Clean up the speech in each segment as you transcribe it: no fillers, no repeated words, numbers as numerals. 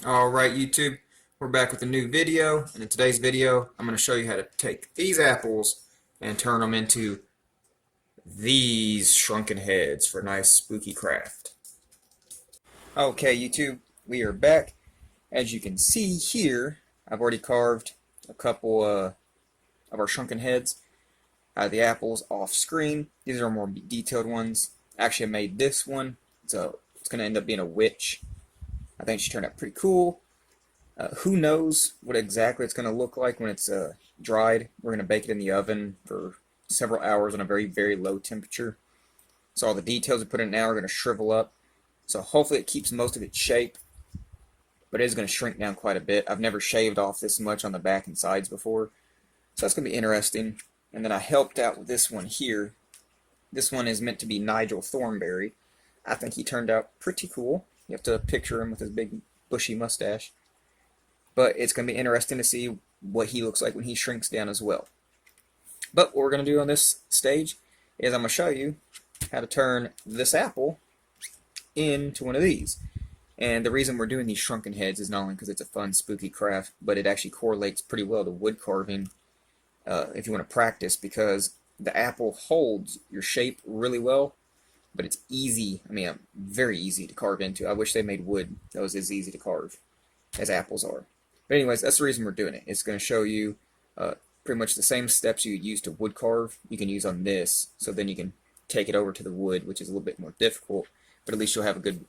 Alright YouTube, we're back with a new video, and in today's video I'm going to show you how to take these apples and turn them into these shrunken heads for a nice spooky craft. Okay YouTube, we are back. As you can see here, I've already carved a couple of our shrunken heads out of the apples off screen. These are more detailed ones. Actually I made this one, so it's going to end up being a witch. I think she turned out pretty cool. Who knows what exactly it's going to look like when it's dried. We're going to bake it in the oven for several hours on a very, very low temperature. So all the details we put in now are going to shrivel up. So hopefully it keeps most of its shape, but it is going to shrink down quite a bit. I've never shaved off this much on the back and sides before, so that's going to be interesting. And then I helped out with this one here. This one is meant to be Nigel Thornberry. I think he turned out pretty cool. You have to picture him with his big bushy mustache. But it's going to be interesting to see what he looks like when he shrinks down as well. But what we're going to do on this stage is I'm going to show you how to turn this apple into one of these. And the reason we're doing these shrunken heads is not only because it's a fun, spooky craft, but it actually correlates pretty well to wood carving if you want to practice, because the apple holds your shape really well, but it's easy, very easy to carve into. I wish they made wood that was as easy to carve as apples are. But anyways, that's the reason we're doing it. It's going to show you pretty much the same steps you would use to wood carve, you can use on this, so then you can take it over to the wood, which is a little bit more difficult, but at least you'll have a good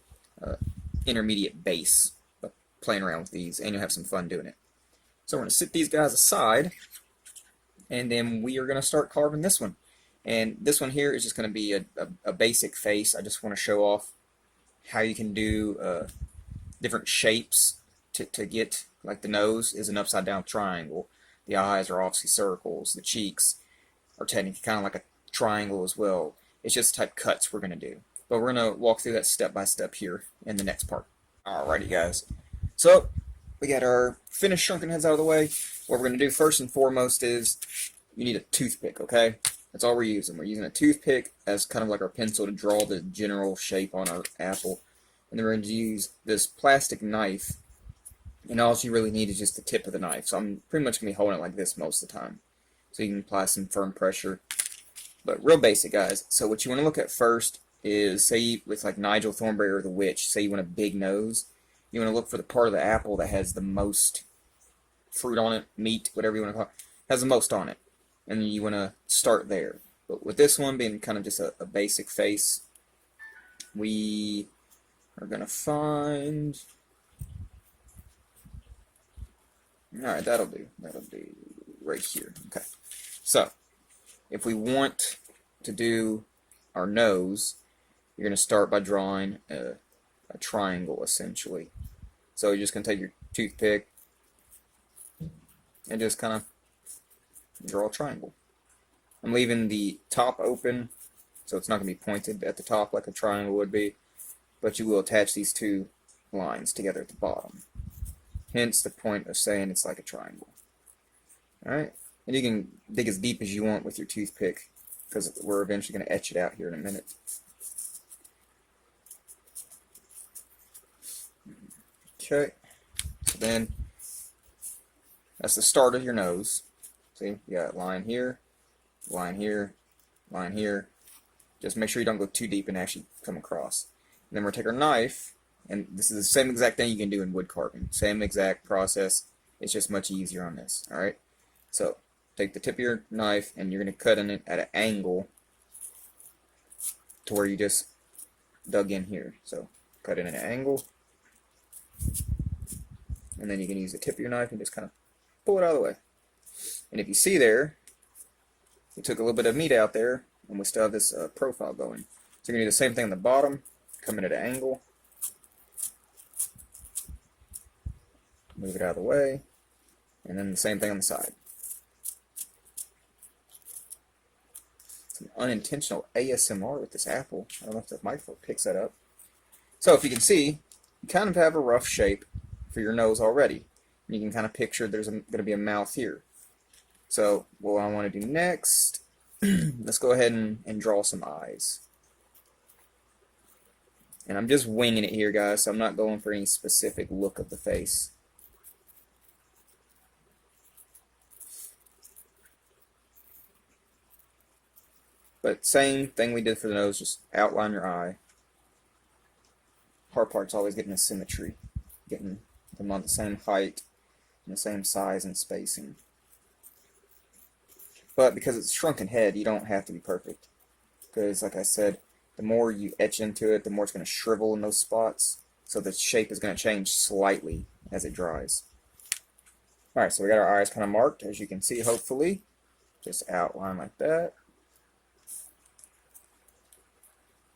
intermediate base of playing around with these, and you'll have some fun doing it. So we're going to sit these guys aside, and then we are going to start carving this one. And this one here is just going to be a basic face. I just want to show off how you can do different shapes to get, like the nose is an upside down triangle, the eyes are obviously circles, the cheeks are technically kind of like a triangle as well. It's just the type cuts we're going to do. But we're going to walk through that step by step here in the next part. Alrighty guys, so we got our finished shrunken heads out of the way. What we're going to do first and foremost is you need a toothpick, okay? That's all we're using. We're using a toothpick as kind of like our pencil to draw the general shape on our apple. And then we're going to use this plastic knife, and all you really need is just the tip of the knife. So I'm pretty much going to be holding it like this most of the time, so you can apply some firm pressure. But real basic, guys. So what you want to look at first is, say with like Nigel Thornberry or the witch, say you want a big nose, you want to look for the part of the apple that has the most fruit on it, meat, whatever you want to call it, has the most on it. And you want to start there. But with this one being kind of just a basic face, we are going to find... Alright, that'll do. That'll do right here. Okay. So, if we want to do our nose, you're going to start by drawing a triangle, essentially. So you're just going to take your toothpick and just kind of draw a triangle. I'm leaving the top open, so it's not going to be pointed at the top like a triangle would be, but you will attach these two lines together at the bottom. Hence the point of saying it's like a triangle. Alright, and you can dig as deep as you want with your toothpick, because we're eventually going to etch it out here in a minute. Okay, so then that's the start of your nose. See, you got a line here, line here, line here. Just make sure you don't go too deep and actually come across. And then we're going to take our knife, and this is the same exact thing you can do in wood carving. Same exact process, it's just much easier on this. Alright, so take the tip of your knife and you're going to cut in it at an angle to where you just dug in here. So cut it at an angle, and then you can use the tip of your knife and just kind of pull it out of the way. And if you see there, we took a little bit of meat out there, and we still have this profile going. So you're going to do the same thing on the bottom, come in at an angle, move it out of the way, and then the same thing on the side. Some unintentional ASMR with this apple. I don't know if the microphone picks that up. So if you can see, you kind of have a rough shape for your nose already. You can kind of picture there's going to be a mouth here. So what I want to do next, let's go ahead and draw some eyes. And I'm just winging it here, guys, so I'm not going for any specific look of the face. But same thing we did for the nose, just outline your eye. Hard part's always getting the symmetry, getting them on the same height and the same size and spacing. But because it's a shrunken head, you don't have to be perfect. Because, like I said, the more you etch into it, the more it's going to shrivel in those spots. So the shape is going to change slightly as it dries. Alright, so we got our eyes kind of marked, as you can see, hopefully. Just outline like that.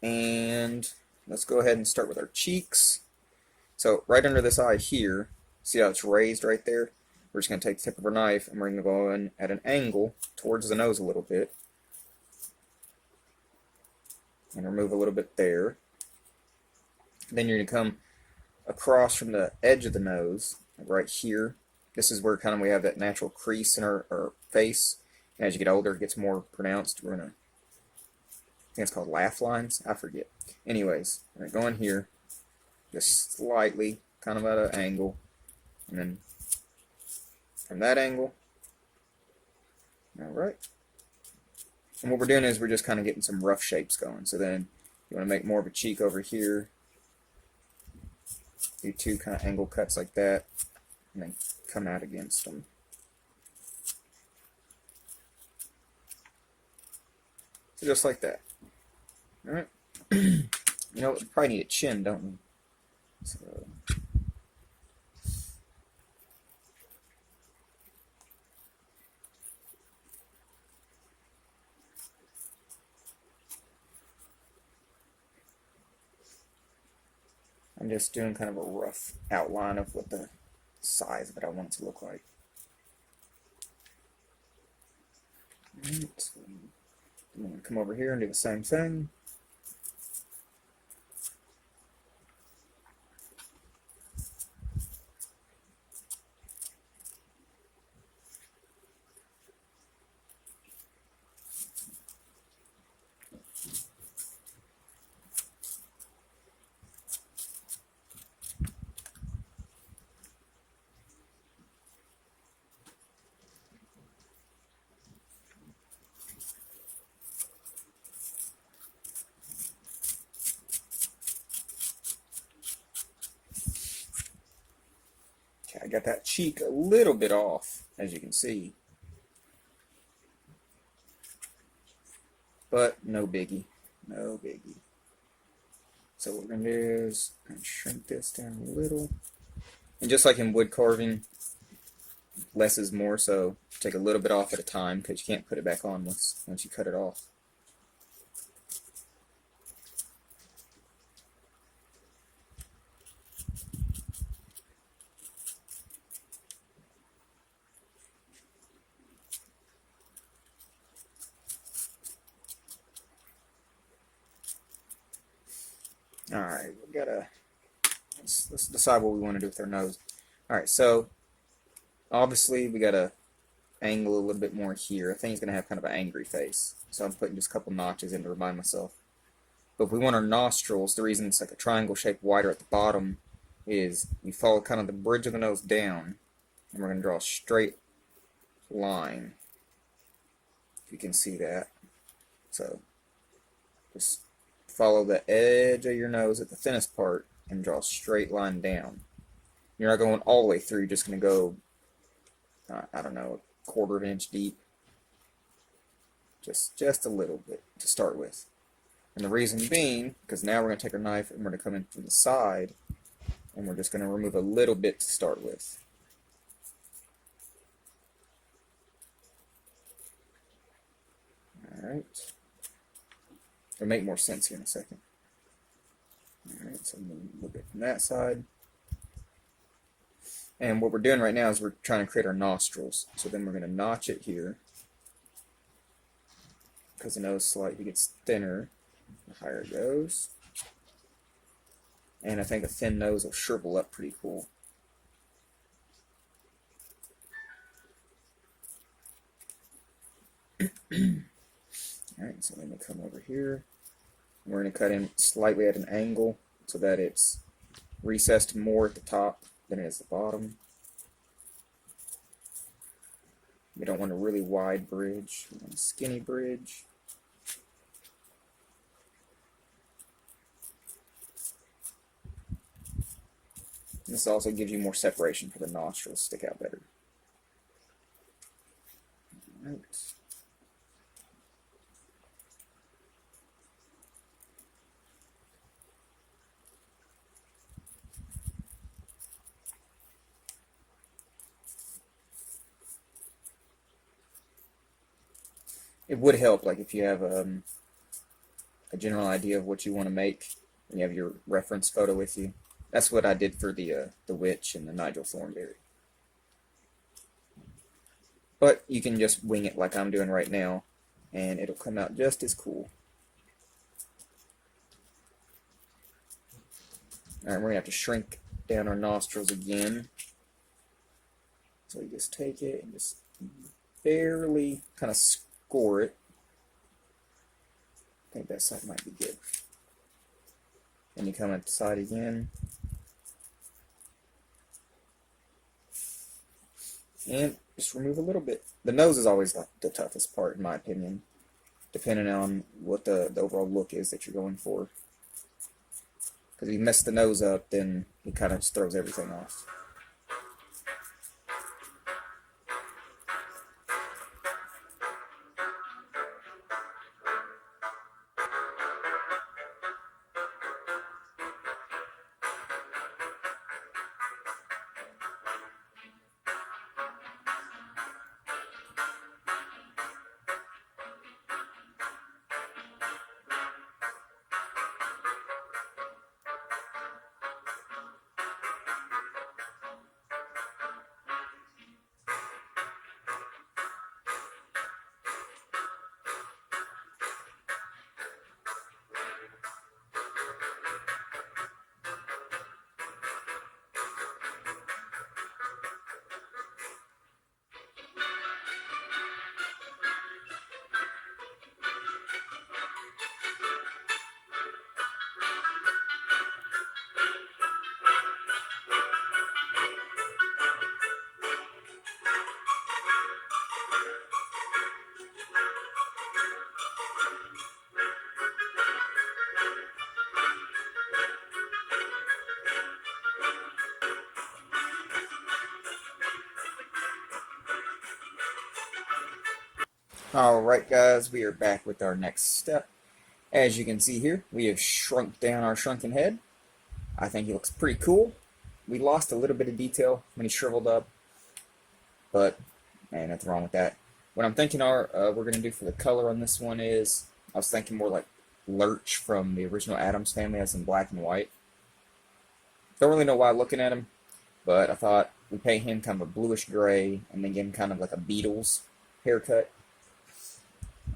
And let's go ahead and start with our cheeks. So right under this eye here, see how it's raised right there? We're just going to take the tip of our knife and we're going to go in at an angle towards the nose a little bit. And remove a little bit there. Then you're going to come across from the edge of the nose, right here. This is where kind of we have that natural crease in our face. And as you get older, it gets more pronounced. We're going to, I think it's called laugh lines. I forget. Anyways, we're going to go in here, just slightly, kind of at an angle. And then from that angle, alright. And what we're doing is we're just kind of getting some rough shapes going. So then you want to make more of a cheek over here. Do two kind of angle cuts like that. And then come out against them. So just like that. Alright. You know, we probably need a chin, don't we? So I'm just doing kind of a rough outline of what the size of it I want it to look like. Alright, so I'm going to come over here and do the same thing. I got that cheek a little bit off, as you can see. But no biggie. No biggie. So what we're going to do is shrink this down a little. And just like in wood carving, less is more, so take a little bit off at a time because you can't put it back on once you cut it off. Alright, we gotta let's decide what we want to do with our nose. Alright, so obviously we gotta angle a little bit more here. I think he's gonna have kind of an angry face. So I'm putting just a couple notches in to remind myself. But if we want our nostrils, the reason it's like a triangle shape wider at the bottom is we follow kind of the bridge of the nose down and we're gonna draw a straight line. If you can see that. So just follow the edge of your nose at the thinnest part and draw a straight line down. You're not going all the way through, you're just going to go, I don't know, a quarter of an inch deep. Just a little bit to start with. And the reason being, because now we're going to take our knife and we're going to come in from the side and we're just going to remove a little bit to start with. Alright. It'll make more sense here in a second. Alright, so I'm going to look at it from that side. And what we're doing right now is we're trying to create our nostrils. So then we're going to notch it here. Because the nose slightly gets thinner, the higher it goes. And I think a thin nose will shrivel up pretty cool. Alright, so let me come over here. We're going to cut in slightly at an angle so that it's recessed more at the top than it is the bottom. We don't want a really wide bridge, we want a skinny bridge. And this also gives you more separation for the nostrils to stick out better. All right. It would help, like if you have a general idea of what you want to make, and you have your reference photo with you. That's what I did for the witch and the Nigel Thornberry. But you can just wing it like I'm doing right now, and it'll come out just as cool. Alright, we're going to have to shrink down our nostrils again. So you just take it and just barely kind of score it. I think that side might be good. And you come at the side again. And just remove a little bit. The nose is always the toughest part, in my opinion, depending on what the overall look is that you're going for. Because if you mess the nose up, then it kind of just throws everything off. Alright guys, we are back with our next step. As you can see here, we have shrunk down our shrunken head. I think he looks pretty cool. We lost a little bit of detail when he shriveled up, but man, nothing wrong with that. What I'm thinking we're going to do for the color on this one is, I was thinking more like Lurch from the original Addams Family, as in black and white. Don't really know why looking at him, but I thought we paint him kind of a bluish gray and then give him kind of like a Beatles haircut.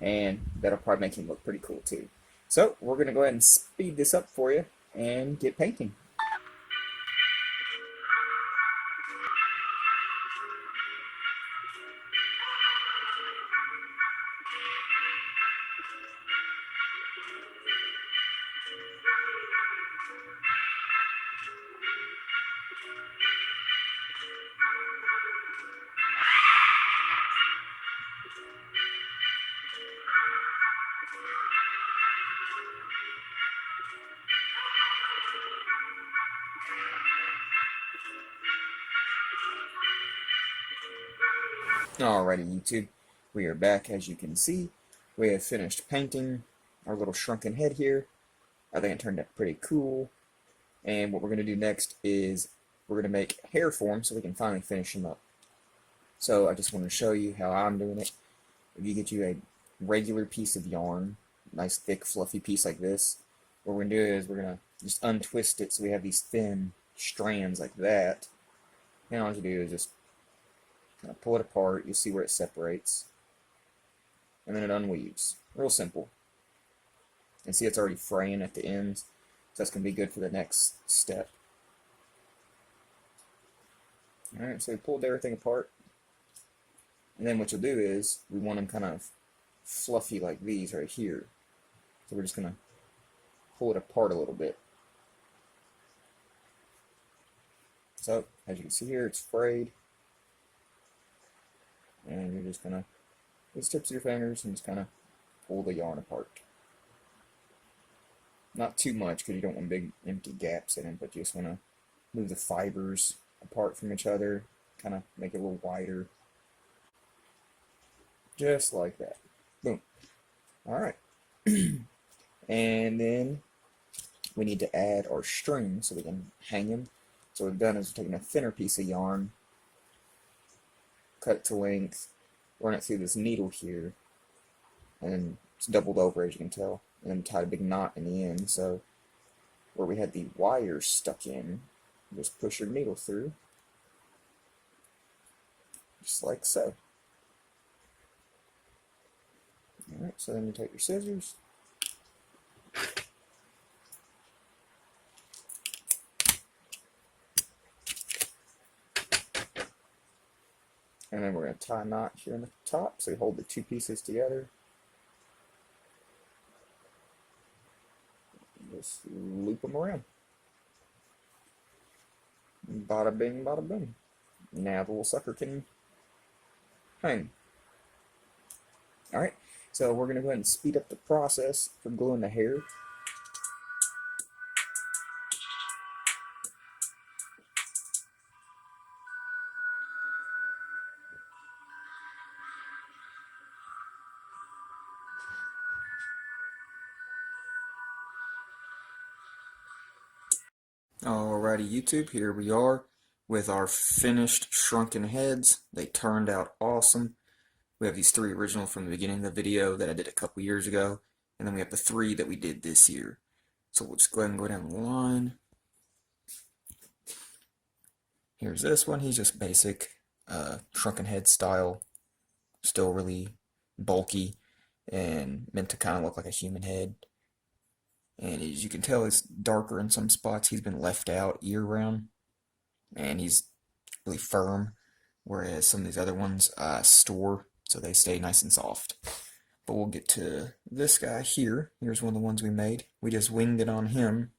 And that'll probably make him look pretty cool too. So we're going to go ahead and speed this up for you and get painting. Alrighty, YouTube, we are back. As you can see, we have finished painting our little shrunken head here. I think it turned out pretty cool. And what we're going to do next is we're going to make hair for him so we can finally finish him up. So I just want to show you how I'm doing it. If you get you a regular piece of yarn, nice thick fluffy piece like this, what we're going to do is we're going to just untwist it so we have these thin strands like that. And all you do is just kind of pull it apart. You'll see where it separates. And then it unweaves. Real simple. And see it's already fraying at the ends. So that's going to be good for the next step. Alright, so we pulled everything apart. And then what you'll do is, we want them kind of fluffy like these right here. So we're just going to pull it apart a little bit. So, as you can see here, it's frayed. And you're just gonna, with the tips of your fingers, and just kind of pull the yarn apart. Not too much, because you don't want big empty gaps in it, but you just want to move the fibers apart from each other, kind of make it a little wider. Just like that. Boom. Alright. And then we need to add our string so we can hang him. So what we've done is we've taken a thinner piece of yarn, cut it to length, run it through this needle here, and then it's doubled over, as you can tell, and then tied a big knot in the end. So where we had the wires stuck in, just push your needle through, just like so. Alright, so then you take your scissors, and then we're going to tie a knot here in the top, so you hold the two pieces together. Just loop them around. Bada bing, bada boom. Now the little sucker can hang. Alright, so we're going to go ahead and speed up the process for gluing the hair. Alrighty, YouTube, here we are with our finished shrunken heads. They turned out awesome. We have these three original from the beginning of the video that I did a couple years ago, and then we have the three that we did this year. So we'll just go ahead and go down the line. Here's this one. He's just basic shrunken head style, still really bulky and meant to kind of look like a human head. And as you can tell, it's darker in some spots. He's been left out year-round, and he's really firm, whereas some of these other ones store, so they stay nice and soft. But we'll get to this guy here. Here's one of the ones we made. We just winged it on him,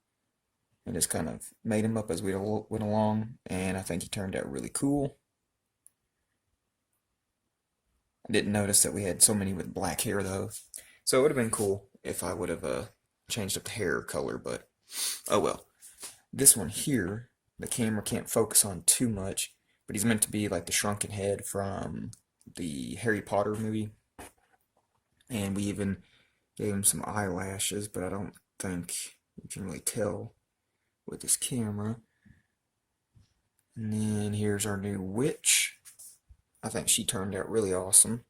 and just kind of made him up as we went along, and I think he turned out really cool. I didn't notice that we had so many with black hair, though, so it would have been cool if I would have changed up the hair color, but oh well. This one here, the camera can't focus on too much, but he's meant to be like the Shrunken Head from the Harry Potter movie. And we even gave him some eyelashes, but I don't think you can really tell with this camera. And then here's our new witch. I think she turned out really awesome.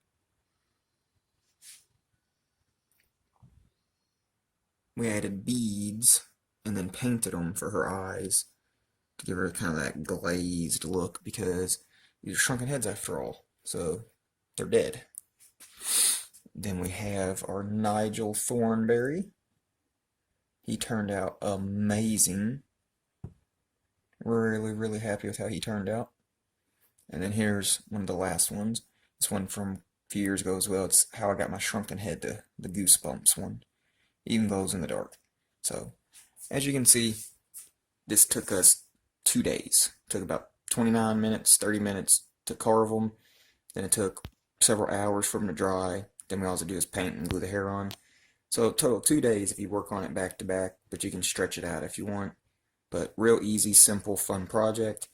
We added beads and then painted them for her eyes to give her kind of that glazed look, because these are shrunken heads after all, so they're dead. Then we have our Nigel Thornberry. He turned out amazing. Really, really happy with how he turned out. And then here's one of the last ones. This one from a few years ago as well. It's how I got my shrunken head, the Goosebumps one. It even glows in the dark. So, as you can see, this took us 2 days. It took about 29 minutes, 30 minutes to carve them. Then it took several hours for them to dry. Then we also do is paint and glue the hair on. So total 2 days if you work on it back to back, but you can stretch it out if you want. But real easy, simple, fun project.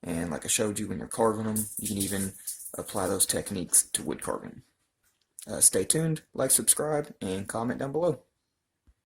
And like I showed you when you're carving them, you can even apply those techniques to wood carving. Stay tuned, like, subscribe, and comment down below.